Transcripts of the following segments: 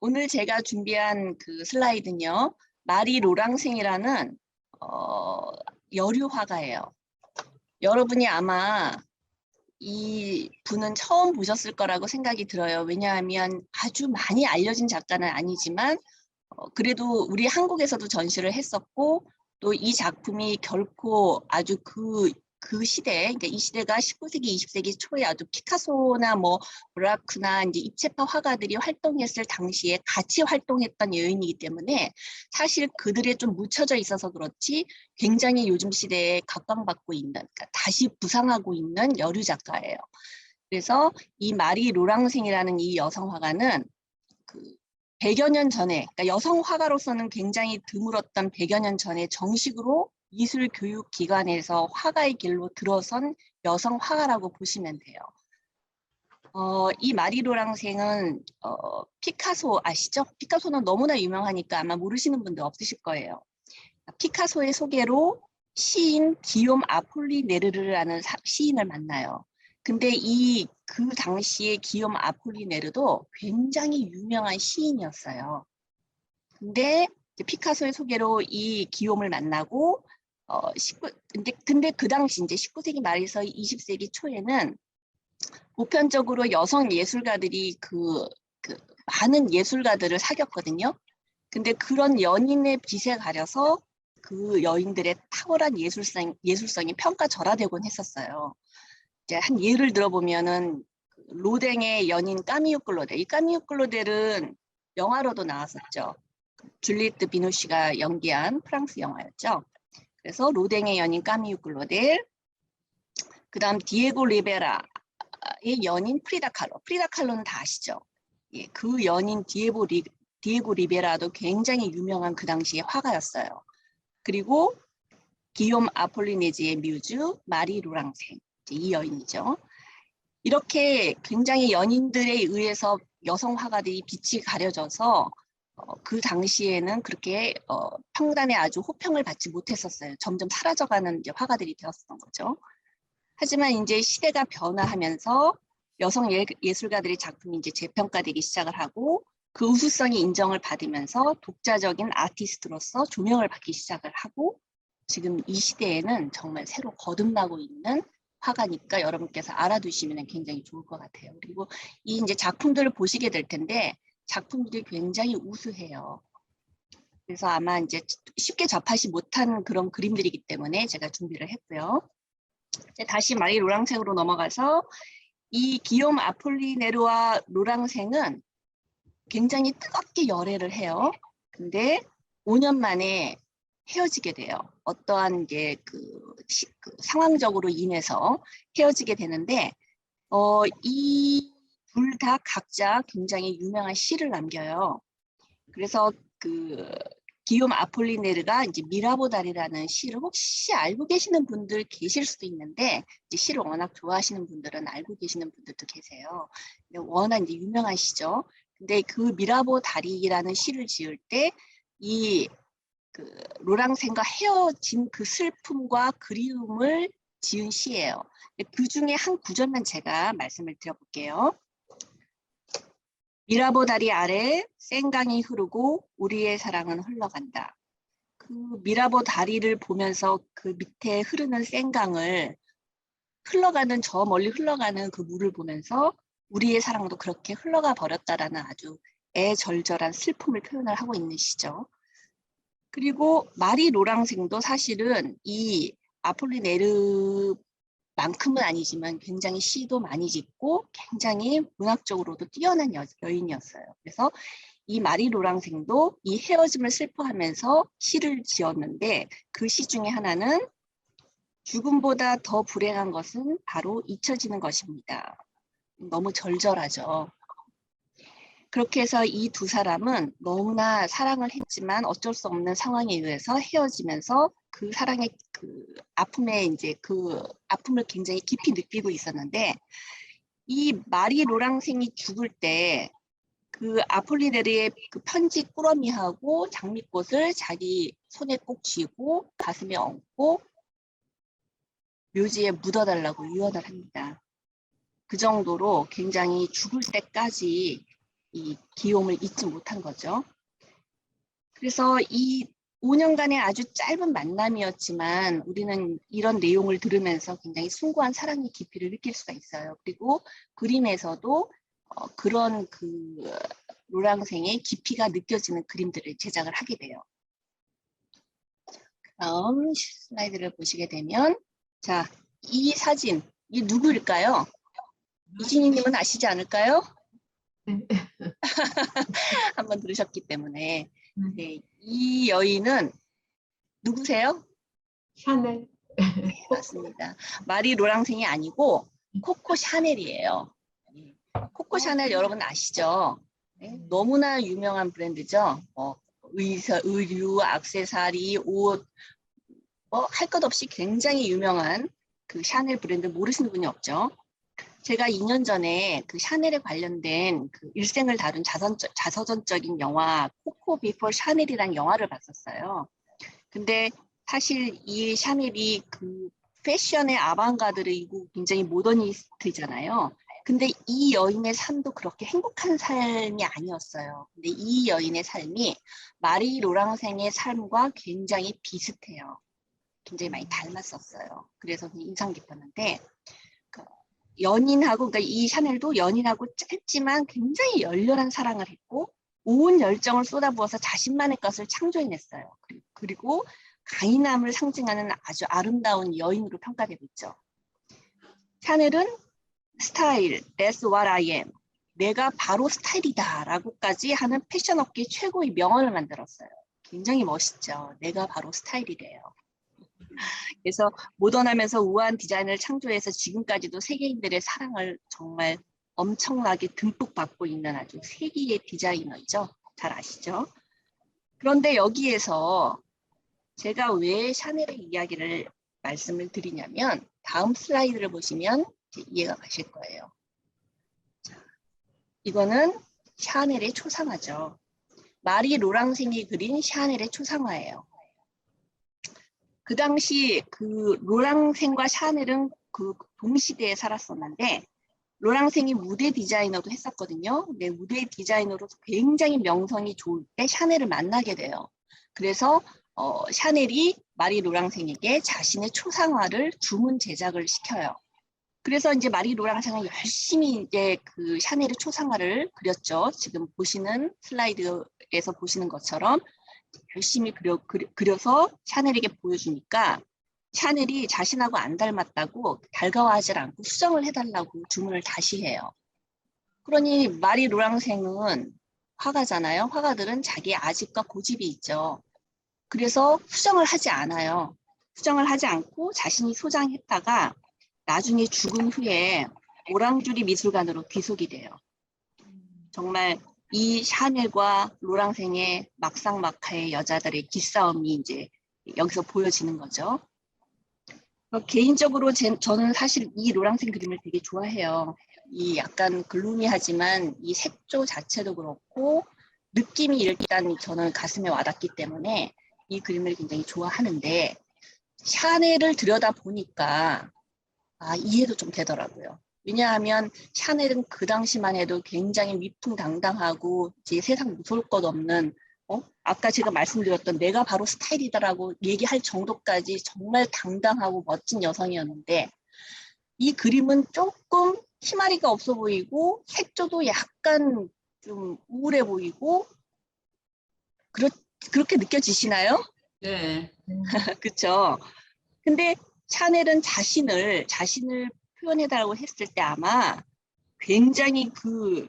오늘 제가 준비한 그 슬라이드는요. 마리 로랑생이라는 여류 화가예요. 여러분이 아마 이 분은 처음 보셨을 거라고 생각이 들어요. 왜냐하면 아주 많이 알려진 작가는 아니지만 그래도 우리 한국에서도 전시를 했었고 또 이 작품이 결코 아주 그 시대, 그러니까 이 시대가 19세기, 20세기 초에 아주 피카소나 뭐 브라크나 이제 입체파 화가들이 활동했을 당시에 같이 활동했던 여인이기 때문에 사실 그들에 좀 묻혀져 있어서 그렇지 굉장히 요즘 시대에 각광받고 있는, 그러니까 다시 부상하고 있는 여류 작가예요. 그래서 이 마리 로랑생이라는 이 여성 화가는 그 100여 년 전에, 그러니까 여성 화가로서는 굉장히 드물었던 100여 년 전에 정식으로 미술 교육 기관에서 화가의 길로 들어선 여성 화가라고 보시면 돼요. 이 마리 로랑생은 피카소 아시죠? 피카소는 너무나 유명하니까 아마 모르시는 분들 없으실 거예요. 피카소의 소개로 시인 기욤 아폴리네르르라는 시인을 만나요. 근데 그 당시에 기욤 아폴리네르도 굉장히 유명한 시인이었어요. 근데 피카소의 소개로 이 기욤을 만나고 근데 그 당시 이제 19세기 말에서 20세기 초에는 보편적으로 여성 예술가들이 많은 예술가들을 사귀었거든요. 근데 그런 연인의 빛에 가려서 그 여인들의 탁월한 예술성이 평가절하되곤 했었어요. 이제 한 예를 들어보면은 로댕의 연인 까미유 클로델. 이 까미유 클로델은 영화로도 나왔었죠. 줄리에트 비노시가 연기한 프랑스 영화였죠. 그래서 로댕의 연인 까미유 클로델, 그다음 디에고 리베라의 연인 프리다 칼로. 프리다 칼로는 다 아시죠? 예, 그 연인 디에고 리베라도 굉장히 유명한 그 당시의 화가였어요. 그리고 기욤 아폴리네즈의 뮤즈 마리 로랑생, 이 여인이죠. 이렇게 굉장히 연인들에 의해서 여성 화가들이 빛이 가려져서 그 당시에는 그렇게 평단에 아주 호평을 받지 못했었어요. 점점 사라져가는 이제 화가들이 되었던 거죠. 하지만 이제 시대가 변화하면서 여성 예술가들의 작품이 이제 재평가되기 시작을 하고 그 우수성이 인정을 받으면서 독자적인 아티스트로서 조명을 받기 시작을 하고 지금 이 시대에는 정말 새로 거듭나고 있는 화가니까 여러분께서 알아두시면 굉장히 좋을 것 같아요. 그리고 이 이제 작품들을 보시게 될 텐데 작품들이 굉장히 우수해요. 그래서 아마 이제 쉽게 접하지 못한 그런 그림들이기 때문에 제가 준비를 했고요. 이제 다시 마리 로랑생으로 넘어가서 이 기욤 아폴리네르와 로랑생은 굉장히 뜨겁게 열애를 해요. 근데 5년 만에 헤어지게 돼요. 어떠한 게 그 상황적으로 인해서 헤어지게 되는데 이 둘 다 각자 굉장히 유명한 시를 남겨요. 그래서 그 기욤 아폴리네르가 이제 미라보달이라는 시를 혹시 알고 계시는 분들 계실 수도 있는데 이제 시를 워낙 좋아하시는 분들은 알고 계시는 분들도 계세요. 워낙 이제 유명한 시죠. 근데 그 미라보달이라는 시를 지을 때 이 로랑생과 헤어진 그 슬픔과 그리움을 지은 시예요. 그 중에 한 구절만 제가 말씀을 드려볼게요. 미라보 다리 아래 센강이 흐르고 우리의 사랑은 흘러간다. 그 미라보 다리를 보면서 그 밑에 흐르는 센강을 저 멀리 흘러가는 그 물을 보면서 우리의 사랑도 그렇게 흘러가 버렸다라는 아주 애절절한 슬픔을 표현을 하고 있는 시죠. 그리고 마리 로랑생도 사실은 이 아폴리네르만큼은 아니지만 굉장히 시도 많이 짓고 굉장히 문학적으로도 뛰어난 여인이었어요. 그래서 이 마리 로랑생도 이 헤어짐을 슬퍼하면서 시를 지었는데 그 시 중에 하나는 죽음보다 더 불행한 것은 바로 잊혀지는 것입니다. 너무 절절하죠. 그렇게 해서 이 두 사람은 너무나 사랑을 했지만 어쩔 수 없는 상황에 의해서 헤어지면서 그 사랑의 그 아픔에 이제 그 아픔을 굉장히 깊이 느끼고 있었는데 이 마리 로랑생이 죽을 때 그 아폴리네르의 그 편지 꾸러미하고 장미꽃을 자기 손에 꼭 쥐고 가슴에 얹고 묘지에 묻어달라고 유언을 합니다. 그 정도로 굉장히 죽을 때까지 이 귀여움을 잊지 못한 거죠. 그래서 이 5년간의 아주 짧은 만남이었지만 우리는 이런 내용을 들으면서 굉장히 숭고한 사랑의 깊이를 느낄 수가 있어요. 그리고 그림에서도 그런 그 로랑생의 깊이가 느껴지는 그림들을 제작을 하게 돼요. 다음 슬라이드를 보시게 되면, 자, 이 사진, 이 누구일까요? 이진희님은 아시지 않을까요? 한번 들으셨기 때문에. 네, 이 여인은 누구세요? 샤넬. 네, 맞습니다. 마리 로랑생이 아니고 코코 샤넬이에요. 네. 코코 샤넬 여러분 아시죠? 네, 너무나 유명한 브랜드죠. 의류, 액세서리, 옷, 할 것 없이 굉장히 유명한 그 샤넬 브랜드 모르시는 분이 없죠. 제가 2년 전에 그 샤넬에 관련된 그 일생을 다룬 자서전적인 영화 코코 비포 샤넬이라는 영화를 봤었어요. 근데 사실 이 샤넬이 그 패션의 아방가드이고 굉장히 모더니스트잖아요. 근데 이 여인의 삶도 그렇게 행복한 삶이 아니었어요. 근데 이 여인의 삶이 마리 로랑생의 삶과 굉장히 비슷해요. 굉장히 많이 닮았었어요. 그래서 인상 깊었는데 연인하고, 그러니까 이 샤넬도 연인하고 짧지만 굉장히 열렬한 사랑을 했고 온 열정을 쏟아부어서 자신만의 것을 창조해냈어요. 그리고 강인함을 상징하는 아주 아름다운 여인으로 평가되고 있죠. 샤넬은 스타일, that's what I am. 내가 바로 스타일이다 라고까지 하는 패션업계 최고의 명언을 만들었어요. 굉장히 멋있죠. 내가 바로 스타일이래요. 그래서 모던하면서 우아한 디자인을 창조해서 지금까지도 세계인들의 사랑을 정말 엄청나게 듬뿍 받고 있는 아주 세기의 디자이너이죠. 잘 아시죠? 그런데 여기에서 제가 왜 샤넬의 이야기를 말씀을 드리냐면 다음 슬라이드를 보시면 이해가 가실 거예요. 자, 이거는 샤넬의 초상화죠. 마리 로랑생이 그린 샤넬의 초상화예요. 그 당시 그 로랑생과 샤넬은 그 동시대에 살았었는데 로랑생이 무대 디자이너도 했었거든요. 근데 무대 디자이너로 굉장히 명성이 좋을 때 샤넬을 만나게 돼요. 그래서 샤넬이 마리 로랑생에게 자신의 초상화를 주문 제작을 시켜요. 그래서 이제 마리 로랑생은 열심히 이제 그 샤넬의 초상화를 그렸죠. 지금 보시는 슬라이드에서 보시는 것처럼 열심히 그려서 샤넬에게 보여주니까 샤넬이 자신하고 안 닮았다고 달가워하지 않고 수정을 해달라고 주문을 다시 해요. 그러니 마리 로랑생은 화가잖아요. 화가들은 자기의 아집과 고집이 있죠. 그래서 수정을 하지 않아요. 수정을 하지 않고 자신이 소장했다가 나중에 죽은 후에 오랑주리 미술관으로 귀속이 돼요. 정말 이 샤넬과 로랑생의 막상막하의 여자들의 기싸움이 이제 여기서 보여지는 거죠. 개인적으로 저는 사실 이 로랑생 그림을 되게 좋아해요. 이 약간 글루미하지만 이 색조 자체도 그렇고 느낌이 일단 저는 가슴에 와닿기 때문에 이 그림을 굉장히 좋아하는데 샤넬을 들여다보니까 이해도 좀 되더라고요. 왜냐하면 샤넬은 그 당시만 해도 굉장히 위풍당당하고 이제 세상 무서울 것 없는 아까 제가 말씀드렸던 내가 바로 스타일이다라고 얘기할 정도까지 정말 당당하고 멋진 여성이었는데 이 그림은 조금 희마리가 없어 보이고 색조도 약간 좀 우울해 보이고 그렇게 느껴지시나요? 네. 그렇죠. 근데 샤넬은 자신을 표현해달라고 했을 때 아마 굉장히 그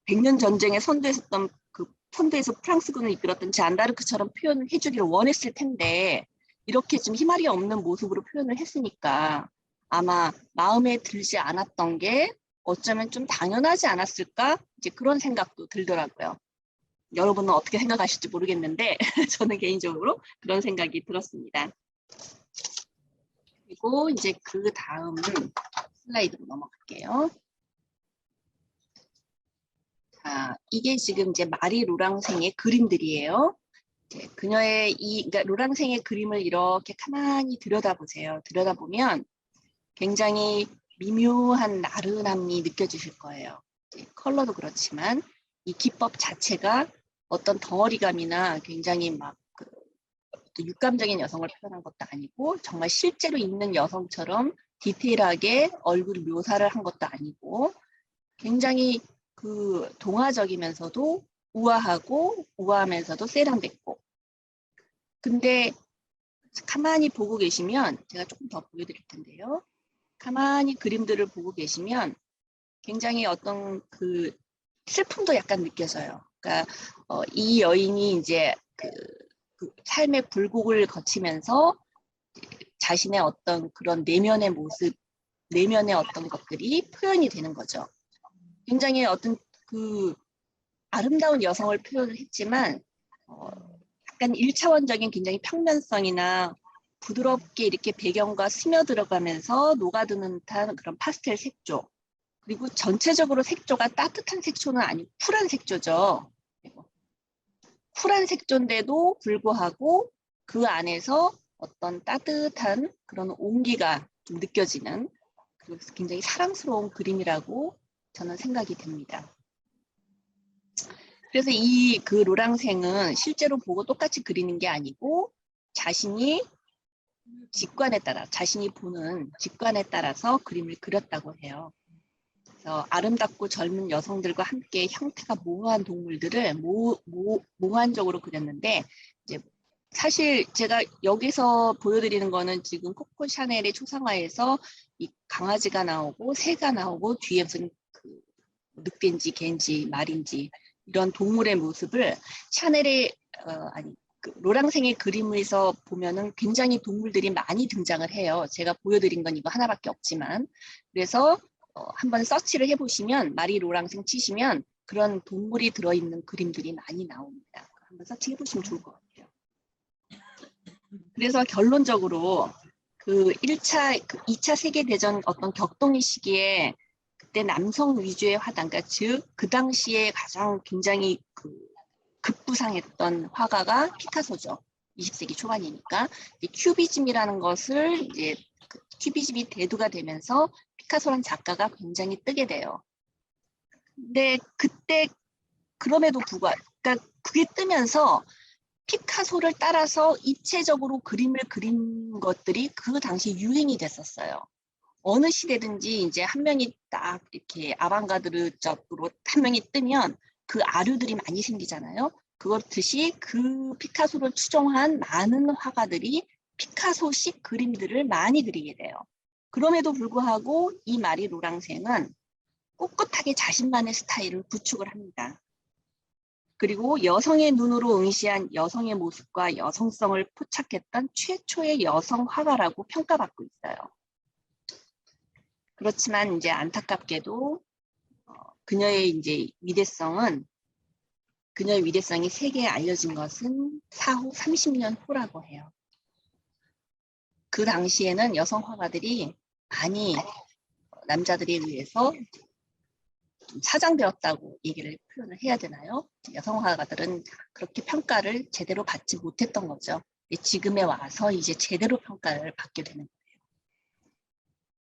100년 전쟁에 선두에서 프랑스군을 이끌었던 잔다르크처럼 표현을 해주기를 원했을 텐데 이렇게 좀 희말이 없는 모습으로 표현을 했으니까 아마 마음에 들지 않았던 게 어쩌면 좀 당연하지 않았을까? 이제 그런 생각도 들더라고요. 여러분은 어떻게 생각하실지 모르겠는데 저는 개인적으로 그런 생각이 들었습니다. 그리고 이제 그 다음 슬라이드로 넘어갈게요. 자, 이게 지금 이제 마리 로랑생의 그림들이에요. 이제 그녀의 그러니까 로랑생의 그림을 이렇게 가만히 들여다보세요. 들여다보면 굉장히 미묘한 나른함이 느껴지실 거예요. 컬러도 그렇지만 이 기법 자체가 어떤 덩어리감이나 굉장히 육감적인 여성을 표현한 것도 아니고 정말 실제로 있는 여성처럼 디테일하게 얼굴 묘사를 한 것도 아니고 굉장히 그 동화적이면서도 우아하고 우아하면서도 세련됐고 근데 가만히 보고 계시면 제가 조금 더 보여드릴 텐데요. 가만히 그림들을 보고 계시면 굉장히 어떤 그 슬픔도 약간 느껴져요. 그러니까 이 여인이 이제 그 삶의 굴곡을 거치면서 자신의 어떤 그런 내면의 모습, 내면의 어떤 것들이 표현이 되는 거죠. 굉장히 어떤 그 아름다운 여성을 표현을 했지만 약간 1차원적인 굉장히 평면성이나 부드럽게 이렇게 배경과 스며들어가면서 녹아드는 듯한 그런 파스텔 색조 그리고 전체적으로 색조가 따뜻한 색조는 아니고 쿨한 색조죠. 쿨한 색조인데도 불구하고 그 안에서 어떤 따뜻한 그런 온기가 좀 느껴지는 그래서 굉장히 사랑스러운 그림이라고 저는 생각이 됩니다. 그래서 이 그 로랑생은 실제로 보고 똑같이 그리는 게 아니고 자신이 직관에 따라 자신이 보는 직관에 따라서 그림을 그렸다고 해요. 그래서 아름답고 젊은 여성들과 함께 형태가 모호한 동물들을 몽환적으로 그렸는데 이제 사실 제가 여기서 보여드리는 거는 지금 코코 샤넬의 초상화에서 이 강아지가 나오고 새가 나오고 뒤에 무슨 그 늑대인지 개인지 말인지 이런 동물의 모습을 샤넬의 그 로랑생의 그림에서 보면은 굉장히 동물들이 많이 등장을 해요. 제가 보여드린 건 이거 하나밖에 없지만 그래서 한번 서치를 해보시면 마리 로랑생 치시면 그런 동물이 들어있는 그림들이 많이 나옵니다. 한번 서치해보시면 좋을 것 같아요. 그래서 결론적으로 그 2차 세계대전 어떤 격동의 시기에 그때 남성 위주의 화단가 즉 그 당시에 가장 굉장히 급부상했던 화가가 피카소죠. 20세기 초반이니까 큐비즘이라는 것을 이제 큐비즘이 대두가 되면서 피카소란 작가가 굉장히 뜨게 돼요. 근데 그때 그럼에도 불구하고 그러니까 그게 뜨면서 피카소를 따라서 입체적으로 그림을 그린 것들이 그 당시 유행이 됐었어요. 어느 시대든지 이제 한 명이 딱 이렇게 아방가르드적으로 한 명이 뜨면 그 아류들이 많이 생기잖아요. 그렇듯이 그 피카소를 추종한 많은 화가들이 피카소식 그림들을 많이 그리게 돼요. 그럼에도 불구하고 이 마리 로랑생은 꿋꿋하게 자신만의 스타일을 구축을 합니다. 그리고 여성의 눈으로 응시한 여성의 모습과 여성성을 포착했던 최초의 여성 화가라고 평가받고 있어요. 그렇지만 이제 안타깝게도 그녀의 이제 그녀의 위대성이 세계에 알려진 것은 사후 30년 후라고 해요. 그 당시에는 여성 화가들이 많이 남자들에 의해서 좀 사장되었다고 얘기를 표현을 해야 되나요? 여성 화가들은 그렇게 평가를 제대로 받지 못했던 거죠. 지금에 와서 이제 제대로 평가를 받게 되는 거예요.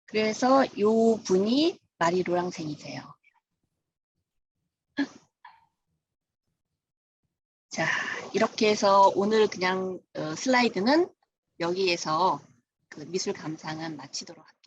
그래서 이 분이 마리 로랑생이세요. 자, 이렇게 해서 오늘 그냥 슬라이드는 여기에서 그 미술 감상은 마치도록 합니다.